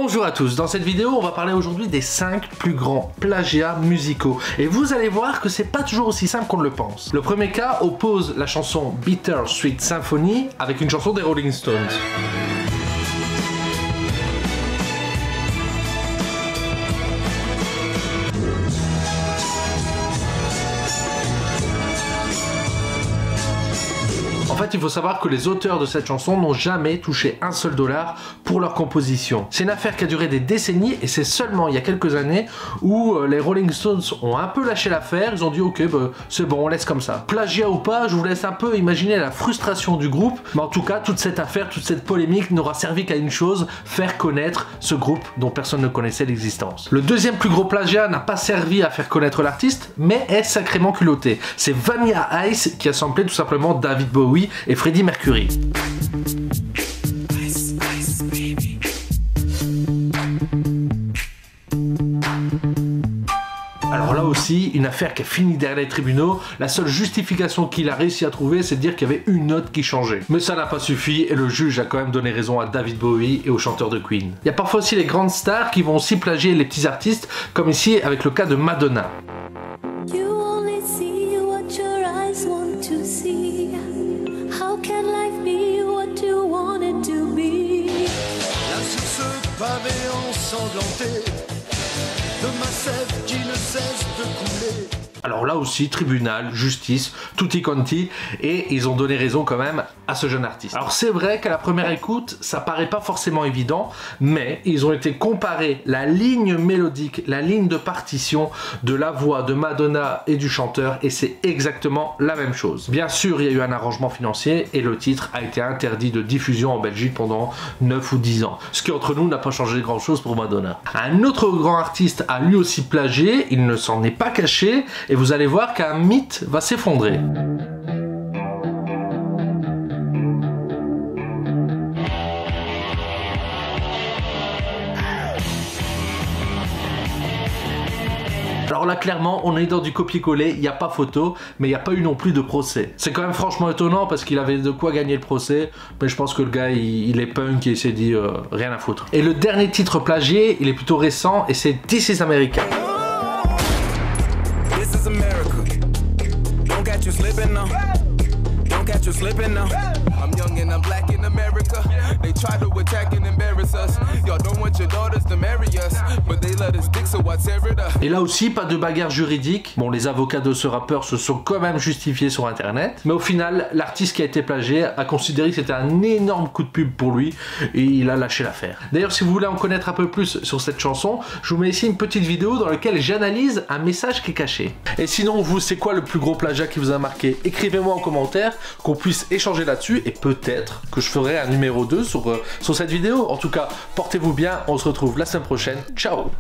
Bonjour à tous, dans cette vidéo on va parler aujourd'hui des 5 plus grands plagiats musicaux et vous allez voir que c'est pas toujours aussi simple qu'on le pense. Le premier cas oppose la chanson Bitter Sweet Symphony avec une chanson des Rolling Stones. En fait, il faut savoir que les auteurs de cette chanson n'ont jamais touché un seul dollar pour leur composition. C'est une affaire qui a duré des décennies et c'est seulement il y a quelques années où les Rolling Stones ont un peu lâché l'affaire. Ils ont dit ok, c'est bon, on laisse comme ça. Plagiat ou pas, je vous laisse un peu imaginer la frustration du groupe. Mais en tout cas, toute cette affaire, toute cette polémique n'aura servi qu'à une chose, faire connaître ce groupe dont personne ne connaissait l'existence. Le deuxième plus gros plagiat n'a pas servi à faire connaître l'artiste, mais est sacrément culotté. C'est Vanilla Ice qui a samplé tout simplement David Bowie et Freddie Mercury. Alors là aussi, une affaire qui a fini derrière les tribunaux. La seule justification qu'il a réussi à trouver, c'est de dire qu'il y avait une note qui changeait. Mais ça n'a pas suffi et le juge a quand même donné raison à David Bowie et au chanteur de Queen. Il y a parfois aussi les grandes stars qui vont aussi plagier les petits artistes, comme ici avec le cas de Madonna. Pavé ensanglanté de ma sève qui ne cesse de couler. Alors là aussi, tribunal, justice, tutti quanti, et ils ont donné raison quand même à ce jeune artiste. Alors c'est vrai qu'à la première écoute, ça paraît pas forcément évident, mais ils ont été comparés la ligne mélodique, la ligne de partition de la voix de Madonna et du chanteur, et c'est exactement la même chose. Bien sûr, il y a eu un arrangement financier, et le titre a été interdit de diffusion en Belgique pendant 9 ou 10 ans. Ce qui entre nous n'a pas changé grand chose pour Madonna. Un autre grand artiste a lui aussi plagié, il ne s'en est pas caché, et vous allez voir qu'un mythe va s'effondrer. Alors là, clairement, on est dans du copier-coller, il n'y a pas photo, mais il n'y a pas eu non plus de procès. C'est quand même franchement étonnant parce qu'il avait de quoi gagner le procès, mais je pense que le gars, il est punk et il s'est dit rien à foutre. Et le dernier titre plagié, il est plutôt récent et c'est This Is America. Et là aussi, pas de bagarre juridique. Bon, les avocats de ce rappeur se sont quand même justifiés sur internet, mais au final, l'artiste qui a été plagié a considéré que c'était un énorme coup de pub pour lui et il a lâché l'affaire. D'ailleurs, si vous voulez en connaître un peu plus sur cette chanson, je vous mets ici une petite vidéo dans laquelle j'analyse un message qui est caché. Et sinon, vous, c'est quoi le plus gros plagiat qui vous a marqué? Écrivez-moi en commentaire, qu'on puisse échanger là-dessus et peut-être que je ferai un numéro 2 sur cette vidéo. En tout cas, portez-vous bien, on se retrouve la semaine prochaine. Ciao!